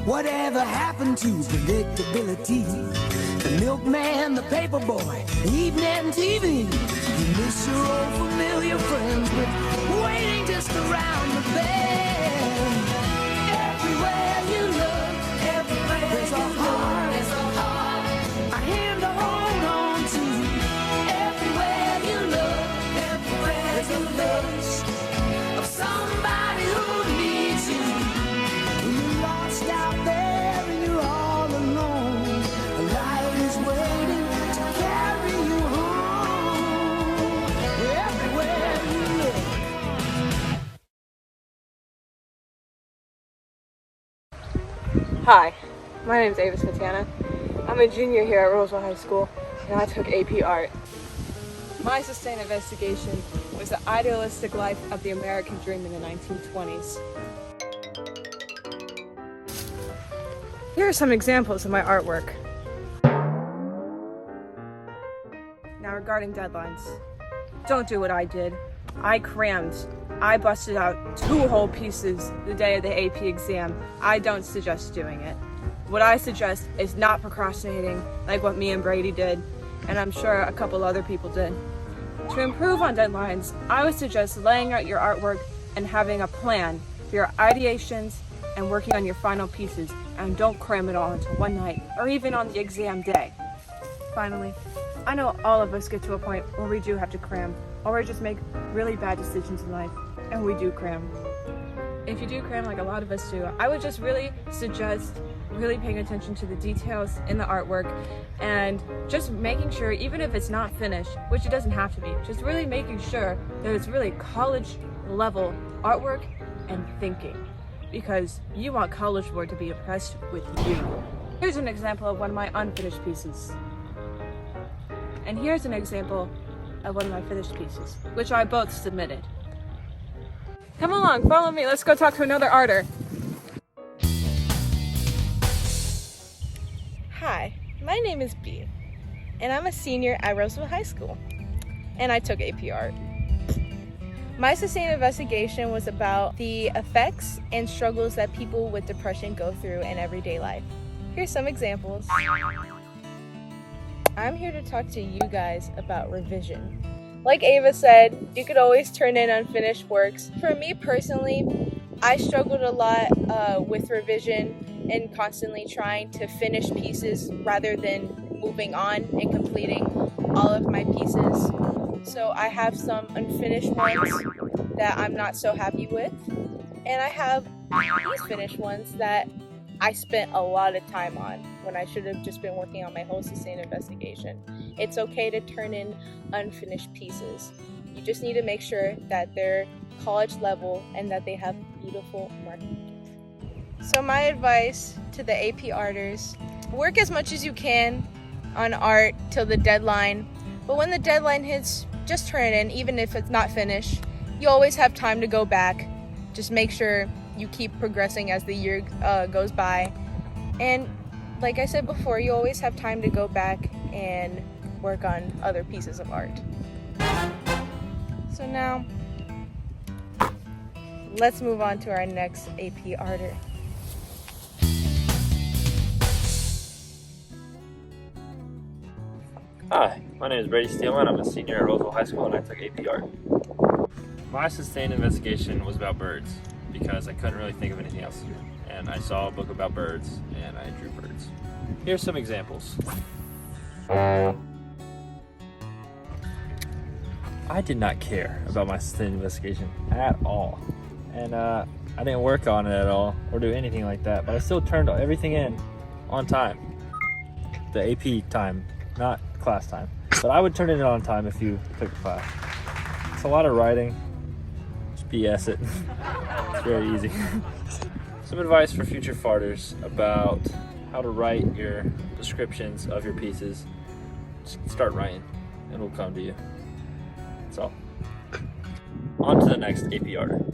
Whatever happened to predictability? The milkman, the paper boy, the evening TV. You miss your old familiar friends, but waiting just around the bend. Everywhere you look, everywhere there's a heart, a hand to hold on to. Everywhere you look, everywhere there's a lust of somebody who needs you. When you're lost out there and you're all alone, a light is waiting to carry you home. Everywhere you look. Hi, my name is Ava Santana. I'm a junior here at Roseville High School, and I took AP Art. My sustained investigation was the idealistic life of the American dream in the 1920s. Here are some examples of my artwork. Now regarding deadlines, don't do what I did. I crammed. I busted out 2 whole pieces the day of the AP exam. I don't suggest doing it. What I suggest is not procrastinating like what me and Brady did, and I'm sure a couple other people did. To improve on deadlines, I would suggest laying out your artwork and having a plan for your ideations and working on your final pieces, and don't cram it all into one night or even on the exam day. Finally, I know all of us get to a point where we do have to cram, or we just make really bad decisions in life, and we do cram. If you do cram like a lot of us do, I would just really suggest really paying attention to the details in the artwork and just making sure, even if it's not finished, which it doesn't have to be, just really making sure that it's really college level artwork and thinking, because you want College Board to be impressed with you. Here's an example of one of my unfinished pieces. And here's an example of one of my finished pieces, which I both submitted. Come along, follow me, let's go talk to another arter. Hi, my name is B, and I'm a senior at Roseville High School, and I took AP Art. My sustained investigation was about the effects and struggles that people with depression go through in everyday life. Here's some examples. I'm here to talk to you guys about revision. Like Ava said, you could always turn in unfinished works. For me personally, I struggled a lot with revision and constantly trying to finish pieces rather than moving on and completing all of my pieces. So I have some unfinished ones that I'm not so happy with, and I have these finished ones that I spent a lot of time on when I should have just been working on my whole sustained investigation. It's okay to turn in unfinished pieces. You just need to make sure that they're college level and that they have beautiful marking. So my advice to the AP arters, work as much as you can on art till the deadline, but when the deadline hits, just turn it in, even if it's not finished. You always have time to go back. Just make sure you keep progressing as the year goes by. And like I said before, you always have time to go back and work on other pieces of art. So now, let's move on to our next AP arter. Hi, my name is Brady Steelman. I'm a senior at Roseville High School and I took AP Art. My sustained investigation was about birds because I couldn't really think of anything else to do. And I saw a book about birds and I drew birds. Here's some examples. I did not care about my sustained investigation at all. And I didn't work on it at all or do anything like that, but I still turned everything in on time. The AP time, not class time. But I would turn it in on time if you took the class. It's a lot of writing. Just BS it. It's very easy. Some advice for future farters about how to write your descriptions of your pieces. Just start writing and it'll come to you. That's all. On to the next AP arter.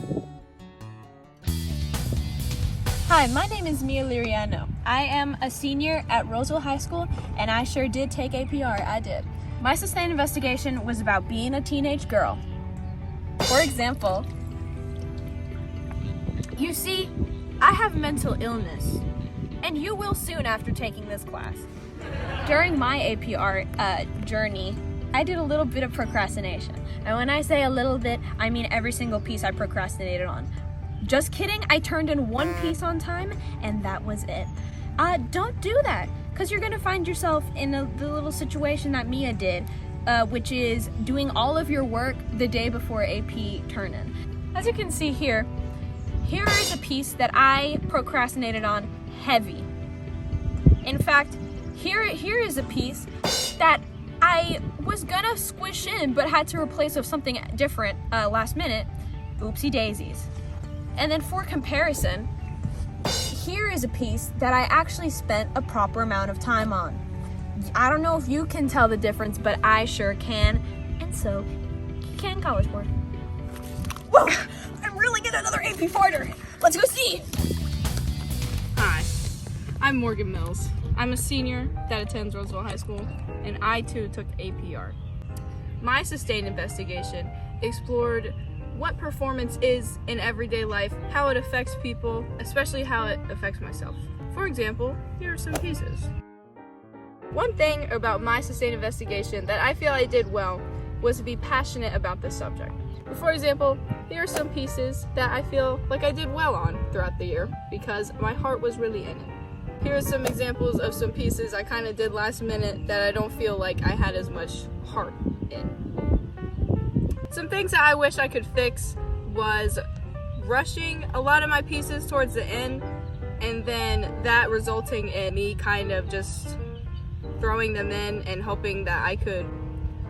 Hi, my name is Mia Liriano. I am a senior at Roseville High School, and I sure did take APR, I did. My sustained investigation was about being a teenage girl. For example, you see, I have mental illness, and you will soon after taking this class. During my AP art journey, I did a little bit of procrastination. And when I say a little bit, I mean every single piece I procrastinated on. Just kidding, I turned in one piece on time, and that was it. Don't do that, because you're gonna find yourself in the little situation that Mia did, which is doing all of your work the day before AP turn-in. As you can see here, here is a piece that I procrastinated on heavy. In fact, here is a piece that I was gonna squish in but had to replace with something different last minute. Oopsie daisies. And then for comparison, here is a piece that I actually spent a proper amount of time on. I don't know if you can tell the difference, but I sure can. And so, can College Board. Whoa! I'm really getting another AP farter. Let's go see. Hi, I'm Morgan Mills. I'm a senior that attends Roseville High School, and I too took AP Art. My sustained investigation explored what performance is in everyday life, how it affects people, especially how it affects myself. For example, here are some pieces. One thing about my sustained investigation that I feel I did well was to be passionate about this subject. For example, here are some pieces that I feel like I did well on throughout the year because my heart was really in it. Here are some examples of some pieces I kind of did last minute that I don't feel like I had as much heart in. Some things that I wish I could fix was rushing a lot of my pieces towards the end, and then that resulting in me kind of just throwing them in and hoping that I could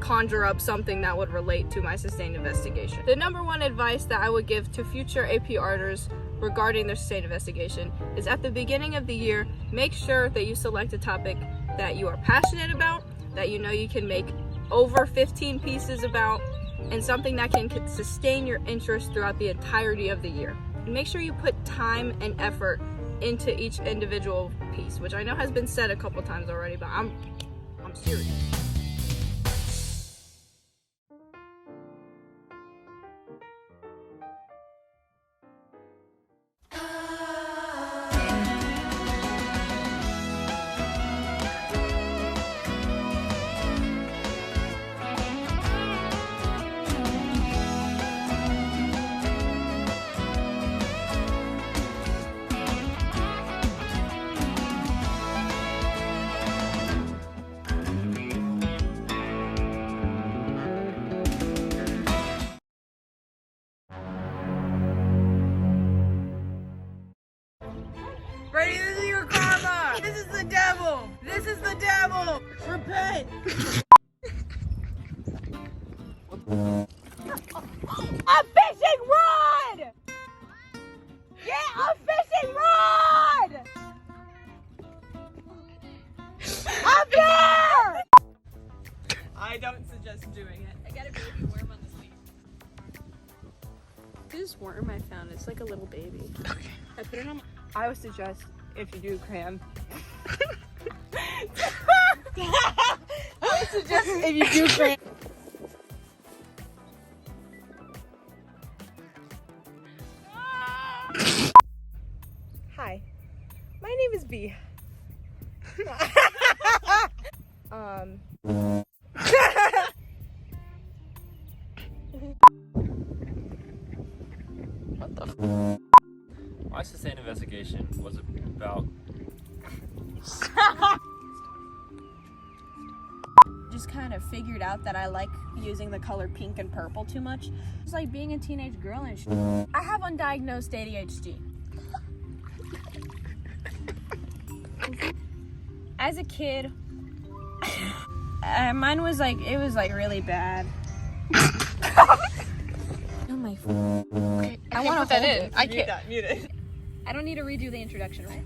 conjure up something that would relate to my sustained investigation. The number one advice that I would give to future AP arters regarding their sustained investigation is at the beginning of the year, make sure that you select a topic that you are passionate about, that you know you can make over 15 pieces about, and something that can sustain your interest throughout the entirety of the year. And make sure you put time and effort into each individual piece, which I know has been said a couple times already, but I'm serious. Brady, this is your karma! This is the devil! This is the devil! Repent! A fishing rod! Yeah, a fishing rod! Up there! I don't suggest doing it. I got a baby worm on the sleeve. This worm I found, it's like a little baby. Okay. I put it on my... I would suggest if you do cram. I would suggest if you do cram. Hi, my name is B. What the f? My sustained investigation was about... Just kind of figured out that I like using the color pink and purple too much. It's like being a teenage girl and shit. I have undiagnosed ADHD. As a kid, mine was like, it was like really bad. Oh my. Okay, I want to put that hold in. it. I can't. Mute it. I don't need to redo the introduction, right?